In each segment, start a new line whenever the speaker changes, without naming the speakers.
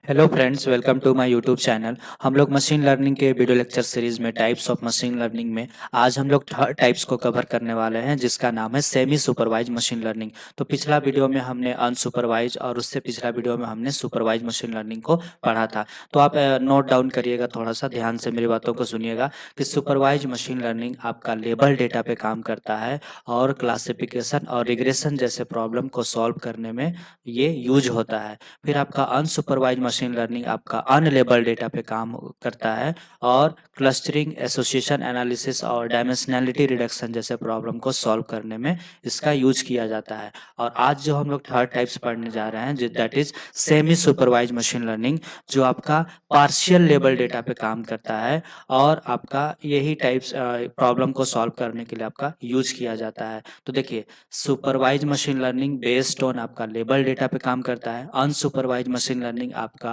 Hello friends, welcome to my YouTube channel. हम लोग machine learning के वीडियो लेक्चर सीरीज में टाइप्स ऑफ मशीन लर्निंग में आज हम लोग थर्ड टाइप्स को कवर करने वाले हैं, जिसका नाम है सेमी सुपरवाइज मशीन लर्निंग। तो पिछला वीडियो में हमने अनसुपरवाइज और उससे पिछला वीडियो में हमने सुपरवाइज मशीन लर्निंग को पढ़ा था। तो आप नोट डाउन करिएगा, थोड़ा सा ध्यान से मेरी बातों को सुनिएगा कि सुपरवाइज मशीन लर्निंग आपका लेबल डेटा पे काम करता है और क्लासिफिकेशन और रिग्रेशन जैसे प्रॉब्लम को सॉल्व करने में ये यूज होता है। फिर आपका अनसुपरवाइज मशीन लर्निंग आपका अनलेबल डेटा पे काम करता है और क्लस्टरिंग, एसोसिएशन एनालिसिस और डायमेंशनैलिटी रिडक्शन जैसे प्रॉब्लम को सॉल्व करने में इसका यूज किया जाता है। और आज जो हम लोग थर्ड टाइप्स पढ़ने जा रहे हैं, that is semi supervise machine learning, जो आपका पार्शियल लेबल डेटा पे काम करता है और आपका यही टाइप्स प्रॉब्लम को सॉल्व करने के लिए आपका यूज किया जाता है। तो देखिए, supervise machine learning based on आपका लेबल डेटा पे काम करता है, अनसुपरवाइज मशीन लर्निंग आपका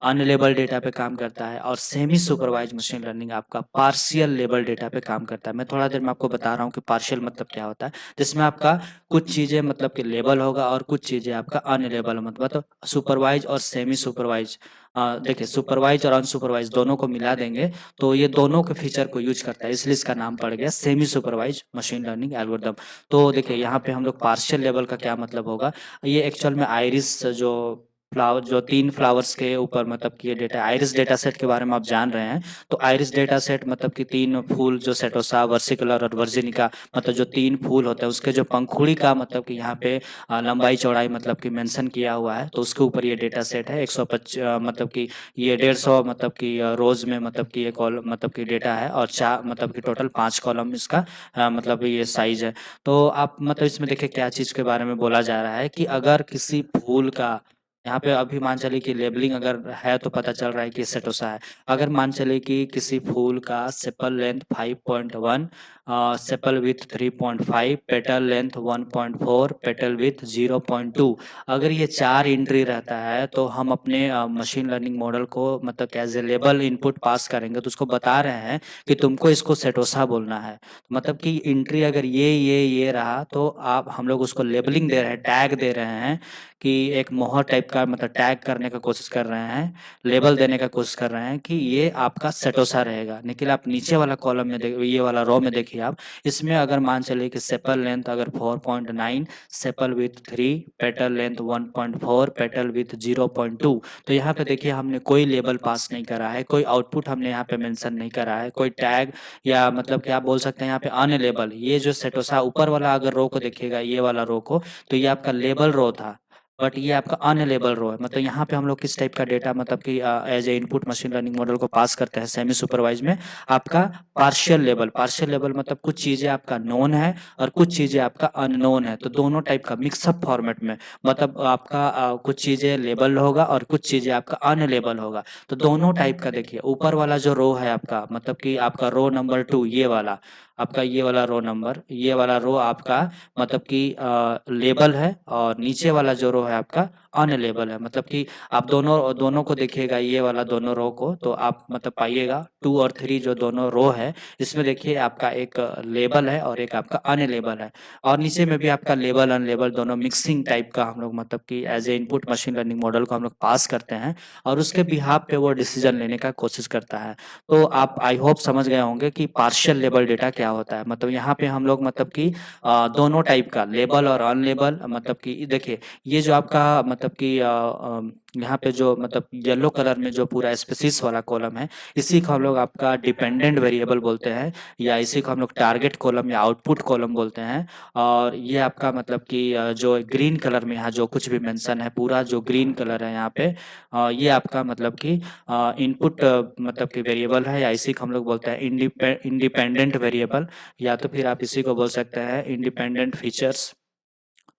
अनलेबल डेटा पे काम करता है और सेमी सुपरवाइज मशीन लर्निंग आपका पार्शियल लेबल डेटा पे काम करता है। मैं थोड़ा देर में आपको बता रहा हूँ कि पार्शियल मतलब क्या होता है, जिसमें आपका कुछ चीज़ें मतलब कि लेबल होगा और कुछ चीज़ें आपका अनलेबल मतलब सुपरवाइज और सेमी सुपरवाइज। देखिए, सुपरवाइज और अनसुपरवाइज दोनों को मिला देंगे तो ये दोनों के फीचर को यूज करता है, इसलिए इसका नाम पड़ गया semi supervise machine learning algorithm. तो देखिए, यहाँ पे हम लोग पार्शियल लेवल का क्या मतलब होगा, ये एक्चुअल में आइरिस जो फ्लावर, जो 3 फ्लावर्स के ऊपर मतलब कि ये डेटा, आइरिस डेटा सेट के बारे में आप जान रहे हैं। तो आइरिस डेटा सेट मतलब कि 3 फूल, जो सेटोसा, वर्सिकुलर और वर्जिनिका, मतलब जो 3 फूल होते हैं उसके जो पंखुड़ी का मतलब कि यहाँ पे लंबाई चौड़ाई मतलब कि मेंशन किया हुआ है, तो उसके ऊपर ये डेटा सेट है। 125 मतलब कि ये 150 मतलब कि रोज में मतलब कि ये कॉलम मतलब कि डेटा है और 4 मतलब कि टोटल 5 कॉलम इसका मतलब ये साइज है। तो आप मतलब इसमें देखिए क्या चीज़ के बारे में बोला जा रहा है कि अगर किसी फूल का, यहाँ पे अभी मान चलिए कि लेबलिंग अगर है तो पता चल रहा है कि सेटोसा है। अगर मान चलिए कि किसी फूल का sepal length 5.1, sepal with 3.5, petal length 1.4, petal with 0.2, अगर ये 4 एंट्री रहता है तो हम अपने मशीन लर्निंग मॉडल को मतलब एज ए लेबल इनपुट पास करेंगे, तो उसको बता रहे हैं कि तुमको इसको सेटोसा बोलना है। मतलब कि एंट्री अगर ये रहा तो आप, हम लोग उसको लेबलिंग दे रहे हैं, टैग दे रहे हैं कि एक मोहर टाइप का मतलब टैग करने का कोशिश कर रहे हैं, लेबल देने का कोशिश कर रहे हैं कि ये आपका सेटोसा रहेगा। लेकिन आप नीचे वाला कॉलम में ये वाला रो में देखिए आप, इसमें अगर मान चलिए कि सेपल लेंथ अगर 4.9, sepal with 3, petal length 1.4, petal with 0.2, तो यहाँ पे देखिए हमने कोई लेबल पास नहीं करा है, कोई आउटपुट हमने यहाँ पे मेंशन नहीं करा है, कोई टैग या मतलब क्या बोल सकते हैं यहाँ पे अनलेबल। ये जो सेटोसा ऊपर वाला अगर रो को देखिएगा, ये वाला रो को, तो ये आपका लेबल रो था, बट ये आपका अनलेबल रो है। मतलब यहाँ पे हम लोग किस टाइप का डेटा मतलब कि as a input machine learning model को पास करते हैं सेमी सुपरवाइज में, आपका पार्शियल लेवल। पार्शियल लेवल मतलब कुछ चीज़ें आपका नोन है और कुछ चीज़ें आपका अननोन है, तो दोनों टाइप का मिक्सअप फॉर्मेट में, मतलब आपका कुछ चीज़ें लेबल होगा और कुछ चीज़ें आपका अनलेबल होगा। तो दोनों टाइप का देखिए, ऊपर वाला जो रो है आपका मतलब कि आपका रो नंबर 2, ये वाला आपका, ये वाला रो नंबर, ये वाला रो आपका मतलब कि लेबल है, और नीचे वाला जो रो है आपका अनलेबल है। मतलब कि आप दोनों दोनों को देखिएगा, ये वाला दोनों रो को, तो आप मतलब पाइएगा 2 और 3 जो दोनों रो है, इसमें देखिए आपका एक लेबल है और एक आपका अनलेबल है, और नीचे में भी आपका लेबल अनलेबल दोनों मिक्सिंग टाइप का हम लोग मतलब कि as a input machine learning model को हम लोग पास करते हैं और उसके बिहाफ पे वो डिसीजन लेने का कोशिश करता है। तो आप आई होप समझ गए होंगे कि पार्शियल लेबल डेटा क्या होता है। मतलब यहाँ पे हम लोग मतलब कि दोनों टाइप का लेबल और अनलेबल, मतलब कि देखिए, ये जो आपका मतलब कि यहाँ पे जो मतलब येलो कलर में जो पूरा स्पेसिस वाला कॉलम है, इसी को हम लोग आपका डिपेंडेंट वेरिएबल बोलते हैं, या इसी को हम लोग टारगेट कॉलम या आउटपुट कॉलम बोलते हैं। और ये आपका मतलब कि जो ग्रीन कलर में यहाँ जो कुछ भी मेंशन है, पूरा जो ग्रीन कलर है यहाँ पे, ये आपका मतलब कि इनपुट मतलब कि वेरिएबल है, या इसी को हम लोग बोलते हैं इंडिपेंडेंट वेरिएबल, या तो फिर आप इसी को बोल सकते हैं इंडिपेंडेंट फीचर्स।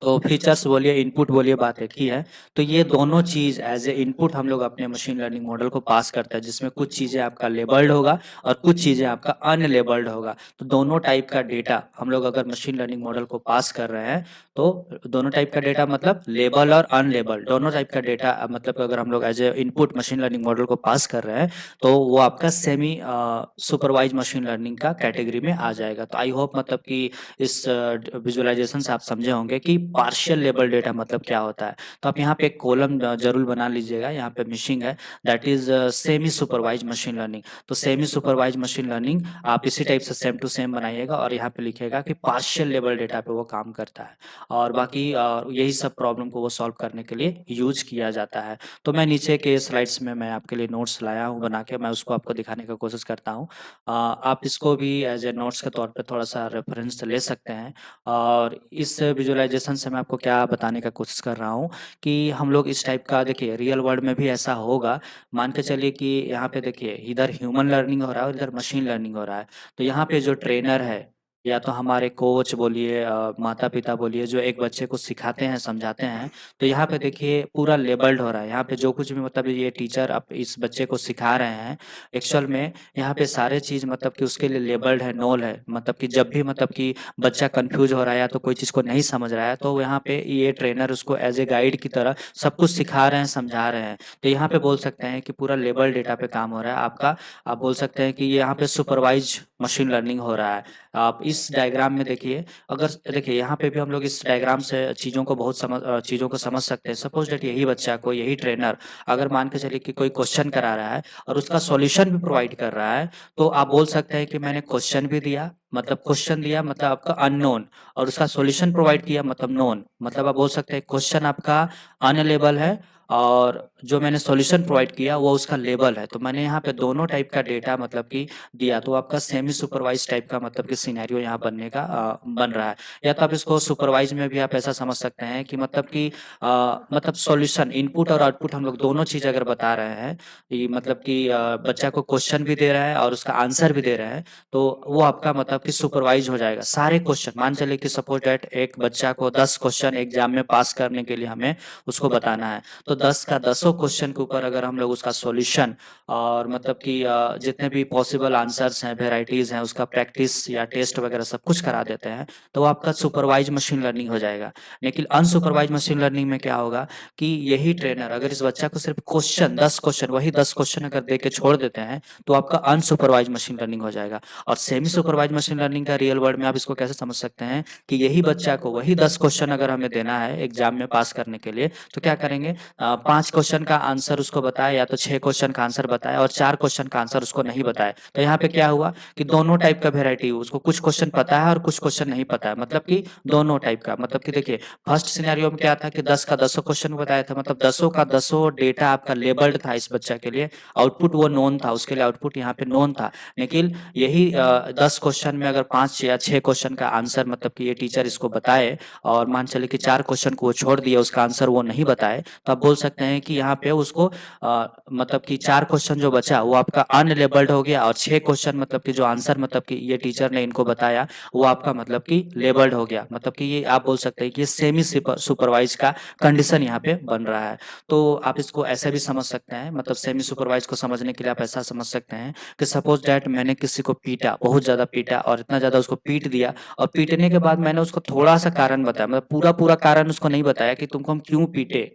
तो फीचर्स बोलिए, इनपुट बोलिए, बात एक ही है। तो ये दोनों चीज़ एज ए इनपुट हम लोग अपने मशीन लर्निंग मॉडल को पास करते हैं, जिसमें कुछ चीज़ें आपका लेबल्ड होगा और कुछ चीज़ें आपका अनलेबल्ड होगा। तो दोनों टाइप का डेटा हम लोग अगर मशीन लर्निंग मॉडल को पास कर रहे हैं, तो दोनों टाइप का डेटा मतलब लेबल और अनलेबल दोनों टाइप का डेटा मतलब अगर हम लोग as a input machine learning model को पास कर रहे हैं, तो वो आपका सेमी सुपरवाइज मशीन लर्निंग का कैटेगरी में आ जाएगा। तो आई होप मतलब कि इस विजुअलाइजेशन से आप समझे होंगे कि पार्शियल लेबल डेटा मतलब क्या होता है। तो आप यहाँ पे एक कॉलम जरूर बना लीजिएगा, यहाँ पे मिसिंग है, that is semi supervise machine learning. तो सेमी सुपरवाइज मशीन लर्निंग आप इसी टाइप से सेम टू सेम बनाइएगा और यहाँ पे लिखिएगा कि पार्शियल लेबल डेटा पे वो काम करता है, और बाकी यही सब प्रॉब्लम को वो सॉल्व करने के लिए यूज किया जाता है। तो मैं नीचे के स्लाइड्स में मैं आपके लिए नोट्स लाया हूँ बना के, मैं उसको आपको दिखाने का कोशिश करता हूँ। आप इसको भी एज ए नोट्स के तौर पे थोड़ा सा रेफरेंस ले सकते हैं। और इस विजुअलाइजेशन से मैं आपको क्या बताने का कोशिश कर रहा हूँ कि हम लोग इस टाइप का, देखिए रियल वर्ल्ड में भी ऐसा होगा। मान के चलिए कि यहाँ पे देखिए इधर ह्यूमन लर्निंग हो रहा है और इधर मशीन लर्निंग हो रहा है। तो यहाँ पे जो ट्रेनर है या तो हमारे कोच बोलिए, माता पिता बोलिए, जो एक बच्चे को सिखाते हैं समझाते हैं, तो यहाँ पे देखिए पूरा लेबल्ड हो रहा है। यहाँ पे जो कुछ भी मतलब ये टीचर अब इस बच्चे को सिखा रहे हैं, एक्चुअल में यहाँ पे सारे चीज़ मतलब कि उसके लिए लेबल्ड है, नोल है। मतलब कि जब भी मतलब कि बच्चा कंफ्यूज हो रहा है या तो कोई चीज़ को नहीं समझ रहा है, तो यहाँ पे ये ट्रेनर उसको एज ए गाइड की तरह सब कुछ सिखा रहे हैं, समझा रहे हैं। तो यहाँ पे बोल सकते हैं कि पूरा लेबल डेटा पे काम हो रहा है आपका। आप बोल सकते हैं कि यहाँ पे सुपरवाइज मशीन लर्निंग हो रहा है। आप इस डायग्राम में देखिए, अगर देखिए यहाँ पे भी हम लोग इस डायग्राम से चीज़ों को चीज़ों को समझ सकते हैं। सपोज डेट यही बच्चा को यही ट्रेनर अगर मान के चलिए कि कोई क्वेश्चन करा रहा है और उसका सॉल्यूशन भी प्रोवाइड कर रहा है, तो आप बोल सकते हैं कि मैंने क्वेश्चन भी दिया, मतलब क्वेश्चन दिया मतलब आपका अननोन, और उसका सॉल्यूशन प्रोवाइड किया मतलब नोन। मतलब आप बोल सकते हैं क्वेश्चन आपका अनलेबल है और जो मैंने सॉल्यूशन प्रोवाइड किया वो उसका लेबल है। तो मैंने यहाँ पे दोनों टाइप का डेटा मतलब कि दिया, तो आपका सेमी सुपरवाइज टाइप का मतलब कि सिनेरियो यहाँ बनने का बन रहा है। या तो आप इसको सुपरवाइज में भी आप ऐसा समझ सकते हैं कि मतलब कि मतलब सॉल्यूशन, इनपुट और आउटपुट हम लोग दोनों चीज़ अगर बता रहे हैं, ये मतलब कि बच्चा को क्वेश्चन भी दे रहा है और उसका आंसर भी दे रहे हैं, तो वो आपका मतलब कि सुपरवाइज हो जाएगा। सारे क्वेश्चन मान चलिए कि सपोज डेट एक बच्चा को 10 क्वेश्चन एग्जाम में पास करने के लिए हमें उसको बताना है, तो 10 का 10 क्वेश्चन के ऊपर अगर हम लोग उसका सॉल्यूशन और मतलब कि जितने भी पॉसिबल आंसर्स हैं, वेराइटीज़ हैं, उसका प्रैक्टिस या टेस्ट वगैरह सब कुछ करा देते हैं, तो वो आपका सुपरवाइज मशीन लर्निंग हो जाएगा। लेकिन अनसुपरवाइज मशीन लर्निंग में क्या होगा कि यही ट्रेनर अगर इस बच्चा को सिर्फ क्वेश्चन 10 क्वेश्चन, वही 10 क्वेश्चन अगर दे के छोड़ देते हैं, तो आपका अनसुपरवाइज मशीन लर्निंग हो जाएगा। और सेमी सुपरवाइज मशीन लर्निंग का रियल वर्ल्ड में आप इसको कैसे समझ सकते हैं कि यही बच्चा को वही 10 क्वेश्चन अगर हमें देना है एग्जाम में पास करने के लिए, तो क्या करेंगे, 5 क्वेश्चन का आंसर उसको बताए या तो 6 क्वेश्चन का आंसर बताए और 4 क्वेश्चन का आंसर उसको नहीं बताए। तो यहाँ पे क्या हुआ कि दोनों टाइप का वेराइटी हुई, उसको कुछ क्वेश्चन पता है और कुछ क्वेश्चन नहीं पता है। मतलब कि दोनों टाइप का, मतलब कि देखिए फर्स्ट सिनेरियो में क्या था कि 10 का 10 क्वेश्चन बताया था, मतलब 10 का 10 डेटा आपका लेबल्ड था इस बच्चा के लिए, आउटपुट वो नोन था, उसके लिए आउटपुट यहाँ पे नोन था। लेकिन यही 10 क्वेश्चन में अगर 5 या 6 क्वेश्चन का आंसर मतलब कि ये टीचर इसको बताए और मान चले कि 4 क्वेश्चन को वो छोड़ दिए, उसका आंसर वो नहीं बताए, तो आप बोल सकते हैं कि यहाँ पे उसको मतलब कि 4 क्वेश्चन जो बचा वो आपका अनलेबल्ड हो गया और 6 क्वेश्चन मतलब कि जो आंसर मतलब कि ये टीचर ने इनको बताया वो आपका मतलब कि लेबल्ड हो गया। मतलब कि ये आप बोल सकते हैं कि ये सेमी सुपरवाइज का कंडीशन यहाँ पे बन रहा है। तो आप इसको ऐसे भी समझ सकते हैं, मतलब सेमी सुपरवाइज को समझने के लिए आप ऐसा समझ सकते हैं कि सपोज डैट मैंने किसी को पीटा, बहुत ज़्यादा पीटा और इतना ज़्यादा उसको पीट दिया, और पीटने के बाद मैंने उसको थोड़ा सा कारण बताया, मतलब पूरा पूरा कारण उसको नहीं बताया कि तुमको हम क्यों पीटे।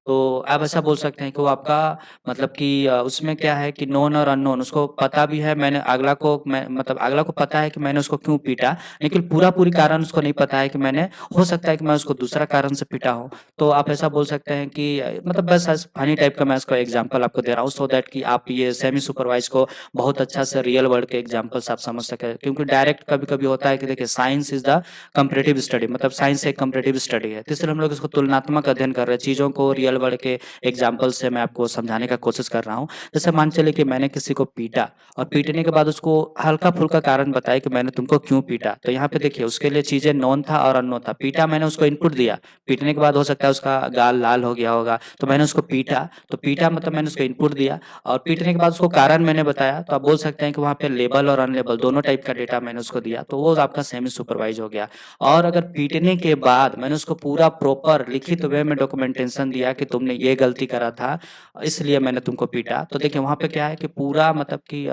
तो आप ऐसा बोल सकते हैं कि वो आपका मतलब कि उसमें क्या है कि नोन और अननोन, उसको पता भी है, मैंने अगला को मैं मतलब अगला को पता है कि मैंने उसको क्यों पीटा, लेकिन पूरा पूरी कारण उसको नहीं पता है कि मैंने, हो सकता है कि मैं उसको दूसरा कारण से पीटा हूँ। तो आप ऐसा बोल सकते हैं कि मतलब बस ऐसे फनी टाइप का मैं इसका एग्जांपल आपको दे रहा हूँ, सो दैट कि आप ये सेमी सुपरवाइज को बहुत अच्छा से रियल वर्ल्ड के एग्जांपल्स आप समझ सके। क्योंकि डायरेक्ट कभी कभी होता है कि देखिए science is the comparative study, मतलब साइंस एक कंपैरेटिव स्टडी है, तो इसलिए हम लोग इसको तुलनात्मक अध्ययन कर रहे हैं, चीज़ों को रियल वर्ल्ड के एग्जाम्पल से मैं आपको समझाने का कोशिश कर रहा हूँ। जैसे मान चलिए कि मैंने किसी को पीटा और पीटने के बाद उसको हल्का फुल्का कारण बताया कि मैंने तुमको क्यों पीटा, तो यहाँ पे देखिए उसके लिए चीज़ें नोन था और अननोन था। पीटा मैंने उसको इनपुट दिया, पीटने के बाद हो सकता है उसका गाल लाल हो गया होगा, तो मैंने उसको पीटा, तो पीटा मतलब मैंने उसको इनपुट दिया और पीटने के बाद उसको कारण मैंने बताया। तो आप बोल सकते हैं कि वहाँ पे लेबल और अनलेबल दोनों टाइप का डेटा मैंने उसको दिया, तो वो आपका सेमी सुपरवाइज हो गया। और अगर पीटने के बाद मैंने उसको पूरा प्रॉपर लिखित वे में डॉक्यूमेंटेशन दिया कि तुमने ये गलती करा था, इसलिए मैंने तुमको पीटा, तो देखिए वहाँ पे क्या है कि पूरा मतलब कि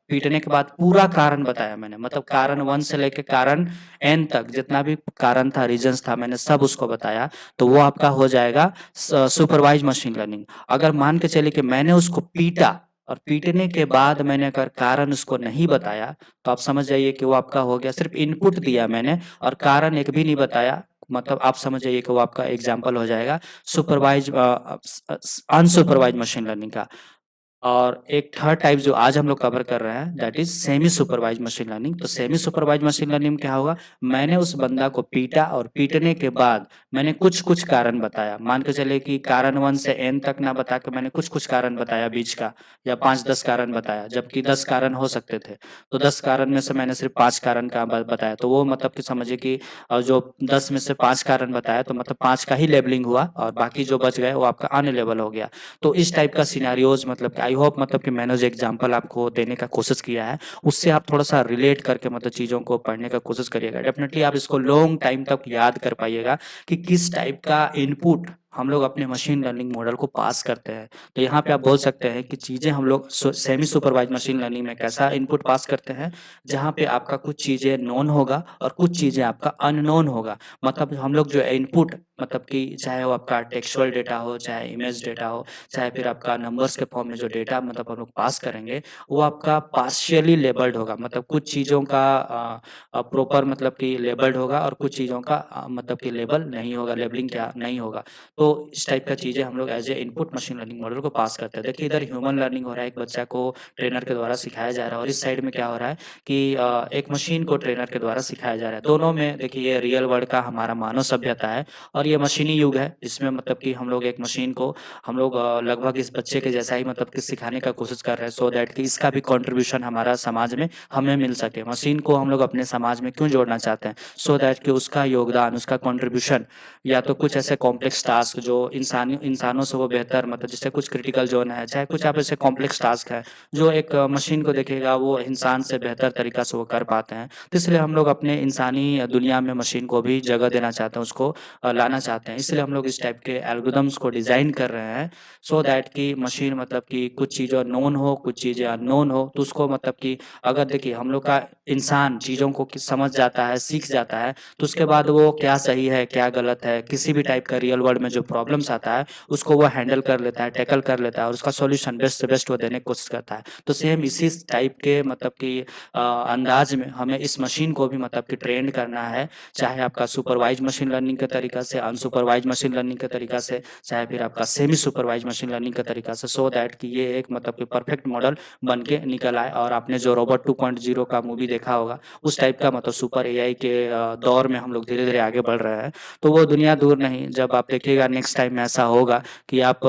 पीटने के बाद पूरा कारण बताया मैंने, मतलब कारण 1 से लेके कारण n तक जितना भी कारण था, रीजंस था, मैंने सब उसको बताया। तो वो आपका हो जाएगा सुपरवाइज मशीन लर्निंग। अगर मान के चलिए कि मैंने उसको पीटा और पीटने के बाद मैंने अगर कारण उसको नहीं बताया, तो आप समझ जाइए कि वो आपका हो गया, सिर्फ इनपुट दिया मैंने और कारण एक भी नहीं बताया, मतलब आप समझ जाइए कि वो आपका एग्जाम्पल हो जाएगा सुपरवाइज अनसुपरवाइज मशीन लर्निंग का। और एक थर्ड टाइप जो आज हम लोग कवर कर रहे हैं that is semi supervise machine learning. तो सेमी सुपरवाइज मशीन लर्निंग में क्या होगा, मैंने उस बंदा को पीटा और पीटने के बाद मैंने कुछ कुछ कारण बताया, मान के चले कि कारण 1 से n तक ना बता के मैंने कुछ कुछ कारण बताया बीच का, या 5-10 कारण बताया, जबकि 10 कारण हो सकते थे। तो 10 कारण में से मैंने सिर्फ 5 कारण का बताया, तो वो मतलब कि समझिए कि जो 10 में से 5 कारण बताया तो मतलब 5 का ही लेबलिंग हुआ और बाकी जो बच गए वो आपका अनलेबल हो गया। तो इस टाइप का सिनेरियोज मतलब कि आई होप मतलब कि मैंने जो एग्जांपल आपको देने का कोशिश किया है उससे आप थोड़ा-सा रिलेट करके मतलब चीज़ों को पढ़ने का कोशिश करिएगा। डेफ़िनेटली आप इसको लॉन्ग टाइम तक याद कर पाइएगा कि किस टाइप का इनपुट हम लोग अपने मशीन लर्निंग मॉडल को पास करते हैं। तो यहाँ पे आप बोल सकते हैं कि चीज़ें हम लोग सेमी सुपरवाइज्ड मशीन लर्निंग में कैसा इनपुट पास करते हैं, जहाँ पे आपका कुछ चीज़ें नोन होगा और कुछ चीज़ें आपका अननोन होगा। मतलब हम लोग जो इनपुट मतलब कि चाहे वो आपका टेक्सचुअल डेटा हो, चाहे इमेज डेटा हो, चाहे फिर आपका नंबर्स के फॉर्म में जो डेटा मतलब हम लोग पास करेंगे, वो आपका पार्शियली लेबल्ड होगा। मतलब कुछ चीज़ों का प्रॉपर मतलब कि लेबल्ड होगा और कुछ चीज़ों का मतलब कि लेबल नहीं होगा, लेबलिंग क्या नहीं होगा। तो इस टाइप का चीज़ें हम लोग as a input machine learning model को पास करते हैं। देखिए इधर ह्यूमन लर्निंग हो रहा है, एक बच्चा को ट्रेनर के द्वारा सिखाया जा रहा है और इस साइड में क्या हो रहा है कि एक मशीन को ट्रेनर के द्वारा सिखाया जा रहा है। दोनों में देखिए ये रियल वर्ल्ड का हमारा मानव सभ्यता है और ये मशीनी युग है। इसमें मतलब कि हम लोग एक मशीन को हम लोग लगभग इस बच्चे के जैसा ही मतलब कि सिखाने का कोशिश कर रहे हैं सो दैट कि इसका भी कंट्रीब्यूशन हमारा समाज में हमें मिल सके। मशीन को हम लोग अपने समाज में क्यों जोड़ना चाहते हैं? सो दैट कि उसका योगदान, उसका कंट्रीब्यूशन या तो कुछ ऐसे कॉम्प्लेक्स टास्क जो इंसानों से वो बेहतर मतलब जैसे कुछ क्रिटिकल ज़ोन है, चाहे कुछ आप ऐसे कॉम्प्लेक्स टास्क है, जो एक मशीन को देखेगा वो इंसान से बेहतर तरीका से वो कर पाते हैं। तो इसलिए हम लोग अपने इंसानी दुनिया में मशीन को भी जगह देना चाहते हैं, उसको लाना चाहते हैं। इसलिए हम लोग इस टाइप के एल्गोरिदम्स को डिज़ाइन कर रहे हैं सो दैट कि मशीन मतलब कि कुछ चीज़ें नोन हो, कुछ चीज़ें अननोन हो, तो उसको मतलब कि अगर देखिए हम लोग का इंसान चीज़ों को समझ जाता है, सीख जाता है, तो उसके बाद वो क्या सही है, क्या गलत है, किसी भी टाइप का रियल वर्ल्ड में जो प्रॉब्लम्स आता है, उसको वो हैंडल कर लेता है, टैकल कर लेता है और उसका सॉल्यूशन बेस्ट से बेस्ट वो देने की कोशिश करता है। तो सेम इसी टाइप के मतलब कि अंदाज में हमें इस मशीन को भी मतलब कि ट्रेन करना है, चाहे आपका सुपरवाइज्ड मशीन लर्निंग के तरीका से, अनसुपरवाइज्ड मशीन लर्निंग के तरीका से, चाहे फिर आपका सेमी सुपरवाइज्ड मशीन लर्निंग के तरीका से, सो दैट कि ये एक मतलब कि परफेक्ट मॉडल बन के निकल आए। और आपने जो रोबोट 2.0 का मूवी देखा होगा, उस टाइप का मतलब सुपर एआई के दौर में हम लोग धीरे-धीरे आगे बढ़ रहे हैं। तो वो दुनिया दूर नहीं, जब आप देखिएगा नेक्स्ट टाइम ऐसा होगा कि आप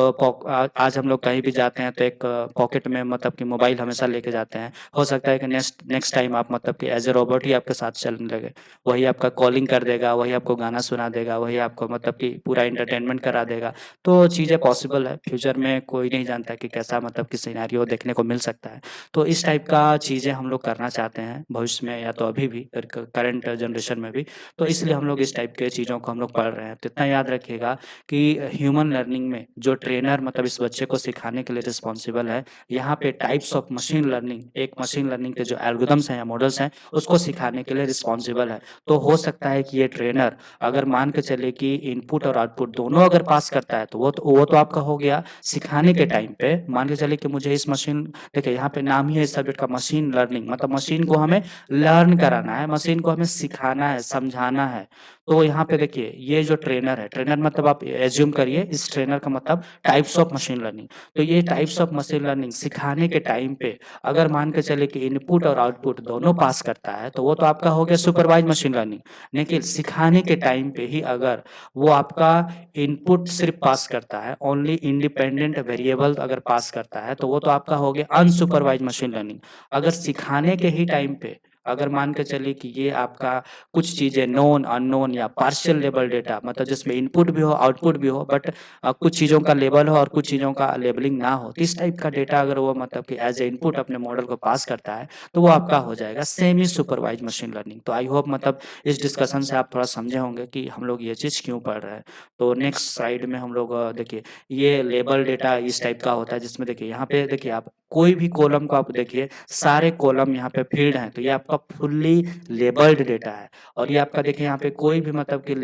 आज हम लोग कहीं भी जाते हैं तो एक पॉकेट में मतलब कि मोबाइल हमेशा लेके जाते हैं। हो सकता है कि नेक्स्ट नेक्स्ट टाइम आप मतलब कि एज़ अ रोबोट ही आपके साथ चलने लगे। वही आपका कॉलिंग कर देगा, वही आपको गाना सुना देगा, वही आपको मतलब कि पूरा एंटरटेनमेंट करा देगा। तो चीज़ें पॉसिबल है, फ्यूचर में कोई नहीं जानता कि कैसा मतलब कि सिनेरियो देखने को मिल सकता है। तो इस टाइप का चीज़ें हम लोग करना चाहते हैं भविष्य में या तो अभी भी और करंट जनरेशन में भी। तो इसलिए हम लोग इस टाइप के चीज़ों को हम लोग पढ़ रहे हैं। तो इतना याद रखिएगा कि ह्यूमन लर्निंग में जो ट्रेनर मतलब इस बच्चे को सिखाने के लिए रिस्पॉन्सिबल है, यहाँ पे टाइप्स ऑफ मशीन लर्निंग, एक मशीन लर्निंग के जो एल्गोरिदम्स हैं या मॉडल्स हैं, उसको सिखाने के लिए रिस्पॉन्सिबल है। तो हो सकता है कि ये ट्रेनर अगर मान के चले कि इनपुट और आउटपुट दोनों अगर पास करता है, तो वो तो आपका हो गया सिखाने के टाइम पे। मान के चलिए कि मुझे इस मशीन देखिए यहाँ पे नाम ही है इस सब्जेक्ट का मशीन लर्निंग, मतलब मशीन को हमें लर्न कराना है, मशीन को हमें सिखाना है, समझाना है। तो यहाँ पे देखिए ये जो ट्रेनर है, ट्रेनर मतलब आप एज़्यूम करिए इस ट्रेनर का मतलब टाइप्स ऑफ मशीन लर्निंग। तो ये टाइप्स ऑफ मशीन लर्निंग सिखाने के टाइम पे अगर मान के चले कि इनपुट और आउटपुट दोनों पास करता है, तो वो तो आपका हो गया सुपरवाइज्ड मशीन लर्निंग। लेकिन सिखाने के टाइम पे ही अगर वो आपका इनपुट सिर्फ पास करता है, ओनली इंडिपेंडेंट वेरिएबल अगर पास करता है, तो वो तो आपका हो गया अनसुपरवाइज्ड मशीन लर्निंग। अगर सिखाने के ही टाइम पे अगर मान के चलिए कि ये आपका कुछ चीज़ें नोन, अननोन या पार्शियल लेबल डेटा मतलब जिसमें इनपुट भी हो, आउटपुट भी हो, बट कुछ चीज़ों का लेबल हो और कुछ चीज़ों का लेबलिंग ना हो। तो इस टाइप का डेटा अगर वो मतलब कि एज़ ए इनपुट अपने मॉडल को पास करता है, तो वो आपका हो जाएगा सेमी सुपरवाइज्ड मशीन लर्निंग। तो आई होप मतलब इस डिस्कशन से आप थोड़ा समझे होंगे कि हम लोग ये चीज़ क्यों पढ़ रहे हैं। तो नेक्स्ट स्लाइड में हम लोग देखिए ये लेबल डेटा इस टाइप का होता है जिसमें देखिए यहाँ पे देखिए आप कोई भी कॉलम को आप देखिए, सारे कॉलम यहाँ पे फील्ड हैं, तो ये आपका आपका फुल्ली लेबल्ड डेटा है। और ये आपका देखिए यहाँ पे कोई भी मतलब कि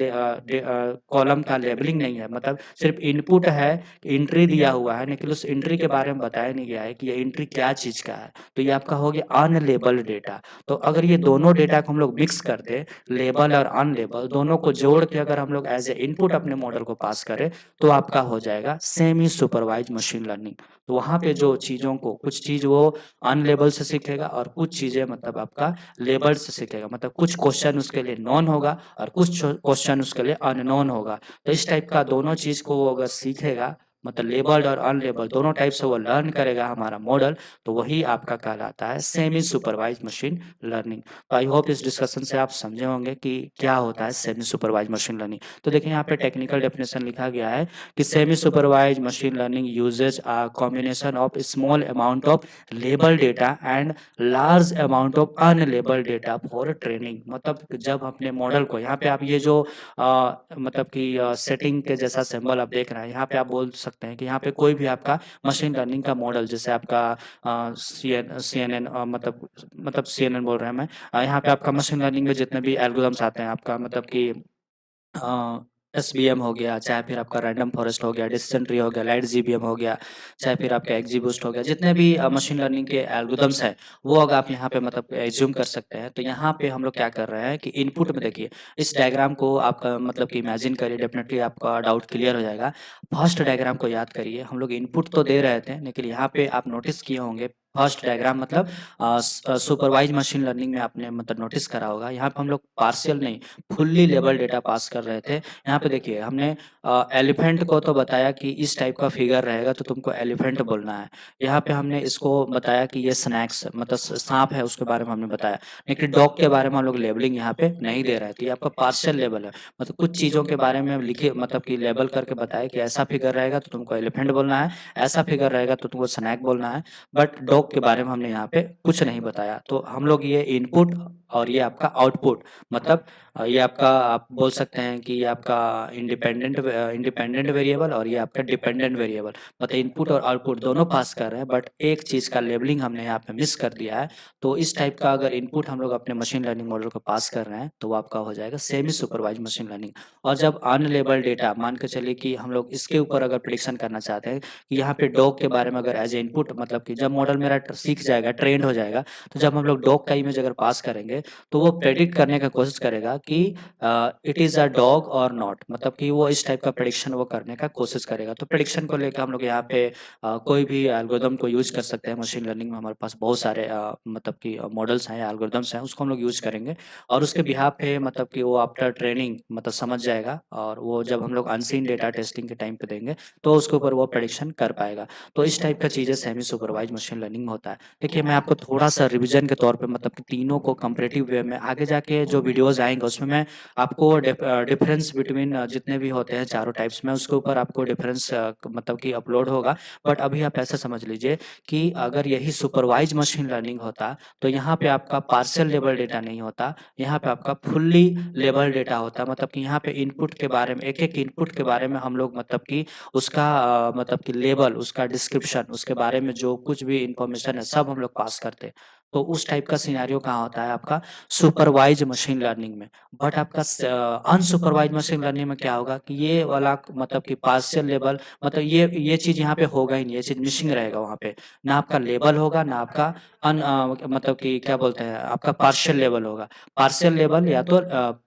कॉलम का लेबलिंग नहीं है, मतलब सिर्फ इनपुट है, एंट्री दिया हुआ है, लेकिन उस एंट्री के बारे में बताया नहीं गया है कि ये एंट्री क्या चीज़ का है। तो ये आपका हो गया अनलेबल्ड डेटा। तो अगर ये दोनों डेटा को हम लोग मिक्स कर दें, लेबल और अनलेबल दोनों को जोड़ के अगर हम लोग एज ए इनपुट अपने मॉडल को पास करें, तो आपका हो जाएगा सेमी सुपरवाइज मशीन लर्निंग। तो वहाँ पे जो चीज़ों को, कुछ चीज़ वो अनलेबल से सीखेगा और कुछ चीज़ें मतलब आपका लेबल से सीखेगा, मतलब कुछ क्वेश्चन उसके लिए नॉन होगा और कुछ क्वेश्चन उसके लिए अननोन होगा। तो इस टाइप का दोनों चीज़ को वो अगर सीखेगा, मतलब लेबल्ड और अनलेबल्ड दोनों टाइप से वो लर्न करेगा हमारा मॉडल, तो वही आपका कहलाता है सेमी सुपरवाइज मशीन लर्निंग। तो आई होप इस डिस्कशन से आप समझे होंगे कि क्या होता है सेमी सुपरवाइज मशीन लर्निंग। तो देखिए यहाँ पे टेक्निकल डेफिनेशन लिखा गया है कि semi supervise machine learning uses a combination of small amount of label data and large amount of unlabel data for training. मतलब जब अपने मॉडल को, यहाँ पे आप ये जो मतलब कि सेटिंग के जैसा सिंबल आप देख रहे हैं, यहाँ पे आप बोल सकते हैं कि यहाँ पे कोई भी आपका मशीन लर्निंग का मॉडल, जैसे आपका CNN मतलब CNN बोल रहे हैं मैं, यहाँ पे आपका मशीन लर्निंग में जितने भी एल्गोरिथम्स आते हैं आपका, मतलब कि एसवीएम हो गया, चाहे फिर आपका रैंडम फॉरेस्ट हो गया, डिसीजन ट्री हो गया, लाइट जीबीएम हो गया, चाहे फिर आपका एक्जीबूस्ट हो गया, जितने भी मशीन लर्निंग के एल्गोरिथम्स हैं, वो अगर आप यहाँ पे मतलब एज्यूम कर सकते हैं। तो यहाँ पे हम लोग क्या कर रहे हैं कि इनपुट में देखिए, इस डायग्राम को आपका मतलब कि इमेजिन करिए, डेफिनेटली आपका डाउट क्लियर हो जाएगा। फर्स्ट डायग्राम को याद करिए, हम लोग इनपुट तो दे रहे थे, लेकिन यहाँ पे आप नोटिस किए होंगे फर्स्ट डायग्राम मतलब सुपरवाइज मशीन लर्निंग में आपने मतलब नोटिस करा होगा, यहाँ पे हम लोग पार्शियल नहीं, फुल्ली लेबल डेटा पास कर रहे थे। यहाँ पे देखिए हमने एलिफेंट को तो बताया कि इस टाइप का फिगर रहेगा तो तुमको एलिफेंट बोलना है। यहाँ पे हमने इसको बताया कि ये स्नैक्स मतलब सांप है, उसके बारे में हमने बताया। लेकिन डॉग के बारे में हम लोग लेबलिंग यहाँ पे नहीं दे रहे थे। ये आपका पार्शियल लेबल है, मतलब कुछ चीज़ों के बारे में लिखे, मतलब कि लेबल करके बताया कि ऐसा फिगर रहेगा तो तुमको एलिफेंट बोलना है, ऐसा फिगर रहेगा तो तुमको स्नैक बोलना है। बट डॉग के बारे में हमने यहाँ पे कुछ नहीं बताया। तो हम लोग ये इनपुट और ये आपका आउटपुट, मतलब ये आपका आप बोल सकते हैं कि ये आपका इंडिपेंडेंट वेरिएबल और ये आपका डिपेंडेंट वेरिएबल, मतलब इनपुट और आउटपुट दोनों पास कर रहे हैं, बट एक चीज़ का लेबलिंग हमने यहाँ पे मिस कर दिया है। तो इस टाइप का अगर इनपुट हम लोग अपने मशीन लर्निंग मॉडल को पास कर रहे हैं, तो वो आपका हो जाएगा सेमी सुपरवाइज मशीन लर्निंग। और जब अनलेबल डेटा, मान के चलिए कि हम लोग इसके ऊपर अगर प्रिडिक्शन करना चाहते हैं कि यहाँ पे डॉग के बारे में अगर एज ए इनपुट, मतलब कि जब मॉडल मेरा सीख जाएगा, ट्रेंड हो जाएगा, तो जब हम लोग डॉग का इमेज अगर पास करेंगे, तो वो प्रेडिक्ट करने का कोशिश करेगा कि इट इज़ अ डॉग और नॉट, मतलब कि वो इस टाइप का प्रेडिक्शन वो करने का कोशिश करेगा। तो प्रेडिक्शन को लेकर हम लोग यहाँ पे कोई भी एल्गोरिदम को यूज़ कर सकते हैं। मशीन लर्निंग में हमारे पास बहुत सारे मतलब कि मॉडल्स हैं, एल्गोरिदम्स हैं, उसको हम लोग यूज़ करेंगे और उसके बिहाफ पे मतलब कि वो आफ्टर ट्रेनिंग मतलब समझ जाएगा, और वो जब हम लोग अनसीन डेटा टेस्टिंग के टाइम पे देंगे, तो उसके ऊपर वो प्रेडिक्शन कर पाएगा। तो इस टाइप का चीज़ें सेमी सुपरवाइज मशीन लर्निंग में होता है। देखिए मैं आपको थोड़ा-सा रिवीजन के तौर पे, मतलब कि तीनों को कंपैरेटिव वे में आगे जाके जो वीडियोज़ आएँगे उसमें मैं आपको डिफरेंस बिटवीन जितने भी होते हैं चारों टाइप्स में, उसके ऊपर आपको डिफरेंस मतलब कि अपलोड होगा। बट अभी आप ऐसा समझ लीजिए कि अगर यही सुपरवाइज मशीन लर्निंग होता, तो यहाँ पे आपका पार्शियल लेबल डेटा नहीं होता, यहाँ पे आपका फुल्ली लेबल डेटा होता। मतलब कि यहाँ पे इनपुट के बारे में, एक-एक इनपुट के बारे में हम लोग मतलब कि उसका मतलब कि लेबल, उसका डिस्क्रिप्शन, उसके बारे में जो कुछ भी इन्फॉर्मेशन है सब हम लोग पास करते। तो उस टाइप का सिनेरियो कहाँ होता है आपका सुपरवाइज मशीन लर्निंग में। बट आपका अनसुपरवाइज मशीन लर्निंग में क्या होगा कि ये वाला मतलब कि पार्शियल लेबल, मतलब ये चीज़ यहाँ पे होगा ही नहीं, ये चीज़ मिसिंग रहेगा वहाँ पे। ना आपका लेबल होगा, ना आपका मतलब कि क्या बोलते हैं, आपका पार्शियल लेबल होगा। पार्शियल लेबल या तो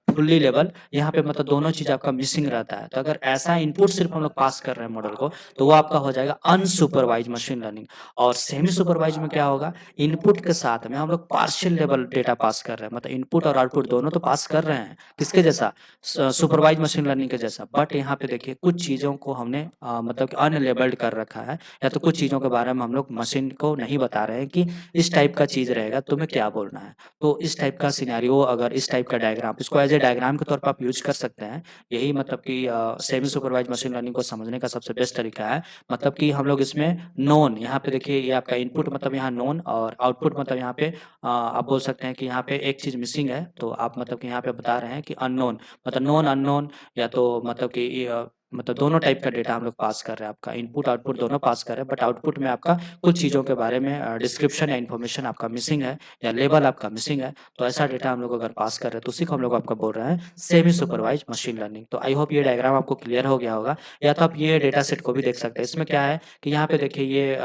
फुल्ली लेबल, यहाँ पे मतलब दोनों चीज़ आपका मिसिंग रहता है। तो अगर ऐसा इनपुट सिर्फ हम लोग पास कर रहे हैं मॉडल को, तो वो आपका हो जाएगा अनसुपरवाइज मशीन लर्निंग। और सेमी सुपरवाइज में क्या होगा, इनपुट के साथ में हम लोग पार्शियल लेवल डेटा पास कर रहे हैं, मतलब इनपुट और आउटपुट दोनों तो पास कर रहे हैं, किसके जैसा, सुपरवाइज मशीन लर्निंग के जैसा। बट यहाँ पे देखिए कुछ चीज़ों को हमने मतलब कि अनलेबल्ड कर रखा है, या तो कुछ चीज़ों के बारे में हम लोग मशीन को नहीं बता रहे हैं कि इस टाइप का चीज़ रहेगा, तुम्हें क्या बोलना है। तो इस टाइप का सिनेरियो, अगर इस टाइप का डायग्राम, इसको एज ए डायग्राम के तौर पर आप यूज कर सकते हैं। यही मतलब कि सेमी सुपरवाइज मशीन लर्निंग को समझने का सबसे बेस्ट तरीका है। मतलब कि हम लोग इसमें नोन, यहाँ पे देखिए ये आपका इनपुट मतलब यहाँ नोन, और आउटपुट मतलब यहाँ पे आप बोल सकते हैं कि यहाँ पे एक चीज़ मिसिंग है, तो आप मतलब कि यहाँ पे बता रहे हैं कि अननोन, मतलब नोन अननोन, या तो मतलब कि मतलब दोनों टाइप का डेटा हम लोग पास कर रहे हैं, आपका इनपुट आउटपुट दोनों पास कर रहे हैं, बट आउटपुट में आपका कुछ चीज़ों के बारे में डिस्क्रिप्शन या इन्फॉर्मेशन आपका मिसिंग है या लेबल आपका मिसिंग है, तो ऐसा डेटा हम लोग अगर पास कर रहे हैं तो उसी को हम लोग आपका बोल रहे हैं सेमी सुपरवाइज मशीन लर्निंग। तो आई होप ये डायग्राम आपको क्लियर हो गया होगा। या तो आप ये डेटा सेट को भी देख सकते हैं। इसमें क्या है कि यहाँ पे देखिए ये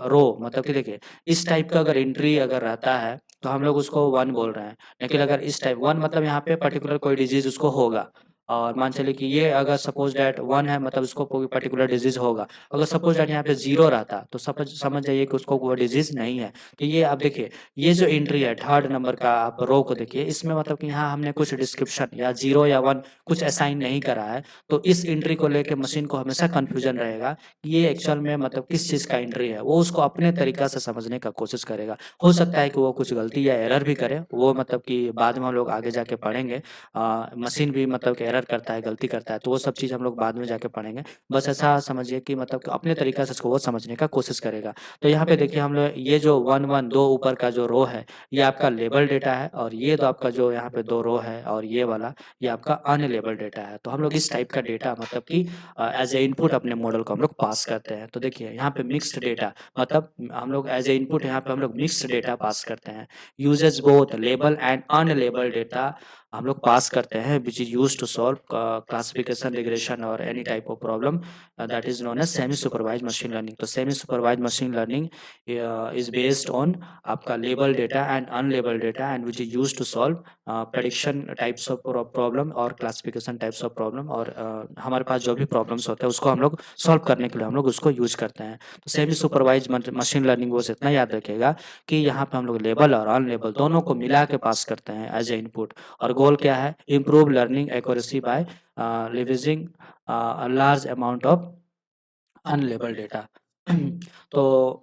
रो मतलब कि देखिए इस टाइप का अगर एंट्री अगर रहता है तो हम लोग उसको 1 बोल रहे हैं। लेकिन अगर इस टाइप 1 मतलब यहाँ पे पर्टिकुलर कोई डिजीज़ उसको होगा और मान चलिए कि ये अगर सपोज़ दैट 1 है मतलब उसको कोई पर्टिकुलर डिजीज़ होगा। अगर सपोज़ दैट यहाँ पे 0 रहता तो समझ जाइए कि उसको वो डिजीज़ नहीं है। तो ये आप देखिए ये जो एंट्री है 3rd नंबर का आप रो को देखिए, इसमें मतलब कि यहाँ हमने कुछ डिस्क्रिप्शन या 0 या 1 कुछ असाइन नहीं करा है। तो इस एंट्री को लेके मशीन को हमेशा कन्फ्यूजन रहेगा कि ये एक्चुअल में मतलब किस चीज़ का एंट्री है। वो उसको अपने तरीका से समझने का कोशिश करेगा। हो सकता है कि वो कुछ गलती या एरर भी करे, वो मतलब कि बाद में हम लोग आगे जाके पढ़ेंगे। मशीन भी मतलब कि एरर करता है, गलती करता है, तो वो सब चीज़ हम लोग बाद में जाके पढ़ेंगे। बस ऐसा समझिए कि मतलब कि अपने तरीका से इसको वो समझने का कोशिश करेगा। तो यहाँ पे देखिए हम लोग ये जो 1-1 2 ऊपर का जो रो है, ये आपका लेबल डेटा है और ये तो आपका जो यहाँ पे 2 रो है और ये वाला, ये आपका अनलेबल्ड डेटा है। तो हम लोग इस टाइप का डेटा मतलब कि एज़ ए इनपुट अपने मॉडल को हम लोग पास करते हैं। तो देखिए यहाँ पे मिक्स्ड डेटा मतलब हम लोग एज़ ए इनपुट यहाँ पे हम लोग मिक्स्ड डेटा पास करते हैं। Uses both label and unlabelled data हम लोग पास करते हैं which is used to solve classification, regression और any type of problem that is known as semi supervised machine learning. तो semi supervised machine learning is based on आपका label data and unlabelled data and which is used to solve prediction types of problem और classification types of problem और हमारे पास जो भी problems होते हैं उसको हम लोग सॉल्व करने के लिए हम लोग उसको यूज़ करते हैं। तो सेमी सुपरवाइज्ड मशीन लर्निंग बस इतना याद रखिएगा कि यहाँ पे हम लोग लेबल और अनलेबल दोनों को मिला के पास करते हैं एज़ ए इनपुट और गोल क्या है? Improve learning accuracy by leveraging a large amount of unlabeled data. तो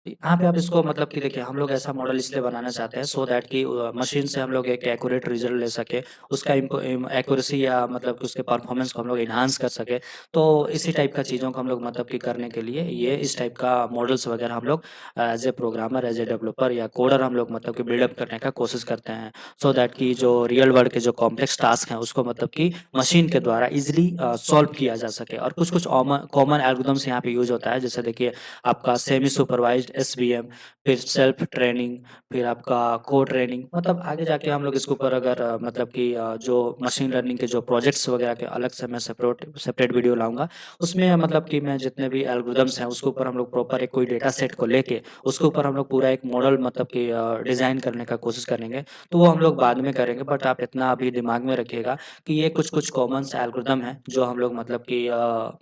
यहाँ पे आप इसको मतलब कि देखिए हम लोग ऐसा मॉडल इसलिए बनाना चाहते हैं सो दैट कि मशीन से हम लोग एक एक्यूरेट रिजल्ट ले सके, उसका एक्यूरेसी या मतलब कि उसके परफॉर्मेंस को हम लोग एनहांस कर सके। तो इसी टाइप का चीज़ों को हम लोग मतलब कि करने के लिए ये इस टाइप का मॉडल्स वगैरह हम लोग as a programmer, as a developer या कोडर हम लोग मतलब कि बिल्डअप करने का कोशिश करते हैं सो दैट कि जो रियल वर्ल्ड के जो कॉम्प्लेक्स टास्क हैं उसको मतलब कि मशीन के द्वारा इजीली सॉल्व किया जा सके। और कुछ कुछ कॉमन एल्गोरिथम्स यहाँ पे यूज होता है, जैसे देखिए आपका सेमी सुपरवाइज्ड एसवीएम, फिर सेल्फ ट्रेनिंग, फिर आपका को ट्रेनिंग। मतलब आगे जाके हम लोग इसके ऊपर अगर मतलब कि जो मशीन लर्निंग के जो प्रोजेक्ट्स वगैरह के अलग से मैं सेपरेट सेपरेट वीडियो लाऊंगा, उसमें मतलब कि मैं जितने भी एल्गोरिथम्स हैं उसके ऊपर हम लोग प्रॉपर एक कोई डेटा सेट को लेके उसके ऊपर हम लोग पूरा एक मॉडल मतलब कि डिज़ाइन करने का कोशिश करेंगे। तो वो हम लोग बाद में करेंगे, बट आप इतना अभी दिमाग में रखिएगा कि ये कुछ-कुछ कॉमन से एल्गोरिदम है जो हम लोग मतलब कि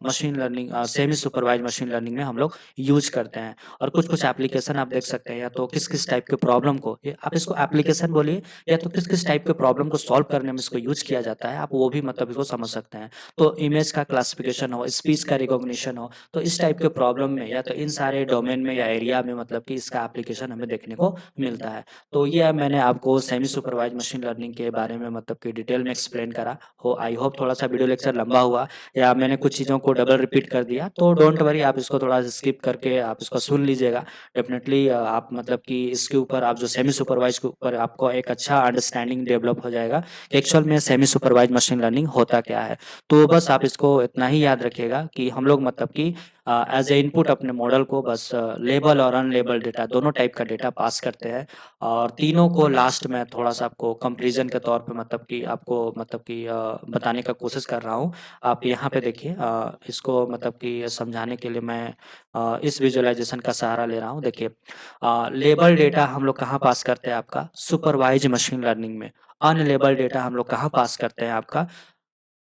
machine learning semi supervised machine learning में हम लोग यूज़ करते हैं। और कुछ-कुछ एप्लीकेशन आप देख सकते हैं, या तो किस-किस टाइप के प्रॉब्लम को ये आप इसको एप्लीकेशन बोलिए या तो किस-किस टाइप के प्रॉब्लम को सॉल्व करने में इसको यूज़ किया जाता है, आप वो भी मतलब इसको समझ सकते हैं। तो इमेज का क्लासिफिकेशन हो, स्पीच का रिकॉग्निशन हो, तो इस टाइप के प्रॉब्लम में या तो इन सारे डोमेन में या एरिया में मतलब कि इसका एप्लीकेशन हमें देखने को मिलता है। तो ये मैंने आपको सेमी सुपरवाइज्ड मशीन लर्निंग के बारे में मतलब कि डिटेल में एक्सप्लेन करा हो। आई होप थोड़ा-सा वीडियो लेक्चर लंबा हुआ या मैंने कुछ चीज़ों को डबल रिपीट कर दिया, तो डोंट वरी, आप इसको थोड़ा स्किप करके आप इसको सुन लीजिएगा। डेफ़िनेटली आप मतलब कि इसके ऊपर आप जो सेमी सुपरवाइज़ के ऊपर आपको एक अच्छा अंडरस्टैंडिंग डेवलप हो जाएगा कि एक्चुअल में सेमी सुपरवाइज्ड मशीन लर्निंग होता क्या है। तो बस आप इसको इतना ही याद रखिएगा कि हम लोग मतलब कि एज़ ए इनपुट अपने मॉडल को बस लेबल और अनलेबल डेटा दोनों टाइप का डेटा पास करते हैं और तीनों को लास्ट में थोड़ा-सा आपको कंपैरिज़न के तौर पे मतलब कि आपको मतलब कि बताने का कोशिश कर रहा हूँ। आप यहाँ पे देखिए इसको मतलब कि समझाने के लिए मैं इस विज़ुअलाइज़ेशन का सहारा ले रहा हूँ। देखिए लेबल डेटा हम लोग कहाँ पास करते हैं आपका सुपरवाइज़्ड मशीन लर्निंग में। अनलेबल डेटा हम लोग कहाँ पास करते हैं आपका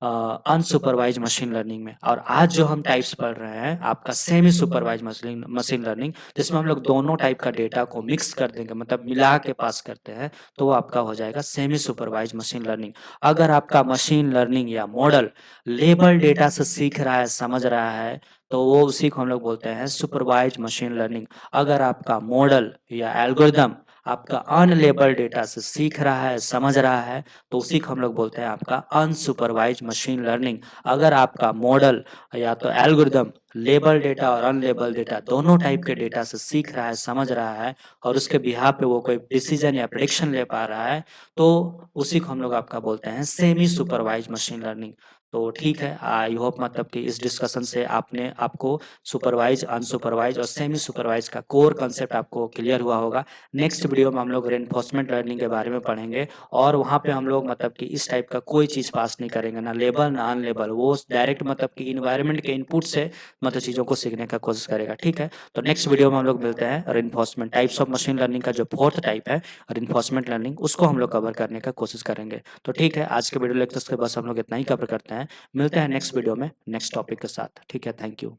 अनसुपरवाइज्ड मशीन लर्निंग में। और आज जो हम टाइप्स पढ़ रहे हैं आपका semi supervised machine machine learning, जिसमें हम लोग दोनों टाइप का डेटा को मिक्स कर देंगे मतलब मिला के पास करते हैं, तो वो आपका हो जाएगा सेमी सुपरवाइज्ड मशीन लर्निंग। अगर आपका मशीन लर्निंग या मॉडल लेबल डेटा से सीख रहा है, समझ रहा है, तो वो उसी को हम लोग बोलते हैं सुपरवाइज्ड मशीन लर्निंग। अगर आपका मॉडल या एल्गोरिदम आपका अनलेबल डेटा से सीख रहा है, समझ रहा है, तो उसी को हम लोग बोलते हैं आपका अनसुपरवाइज्ड मशीन लर्निंग। अगर आपका मॉडल या तो एल्गोरिदम लेबल डेटा और अनलेबल डेटा दोनों टाइप के डेटा से सीख रहा है, समझ रहा है और उसके बिहाफ पे वो कोई डिसीजन या प्रेडिक्शन ले पा रहा है, तो उसी को हम लोग आपका बोलते हैं सेमी सुपरवाइज्ड मशीन लर्निंग। तो ठीक है, आई होप मतलब कि इस डिस्कशन से आपको सुपरवाइज, अनसुपरवाइज और सेमी सुपरवाइज का कोर कंसेप्ट आपको क्लियर हुआ होगा। नेक्स्ट वीडियो में हम लोग रेनफोर्समेंट लर्निंग के बारे में पढ़ेंगे और वहाँ पे हम लोग मतलब कि इस टाइप का कोई चीज़ पास नहीं करेंगे, ना लेबल ना अनलेबल, वो डायरेक्ट मतलब कि इन्वायरमेंट के इनपुट से मतलब चीज़ों को सीखने का कोशिश करेगा। ठीक है, तो नेक्स्ट वीडियो में हम लोग मिलते हैं reinforcement types of machine learning का जो फोर्थ टाइप है रेनफोर्समेंट लर्निंग, उसको हम लोग कवर करने का कोशिश करेंगे। तो ठीक है, आज के वीडियो लेक्चर्स के बस हम लोग इतना ही कवर करते हैं। मिलते हैं नेक्स्ट वीडियो में नेक्स्ट टॉपिक के साथ। ठीक है, थैंक यू।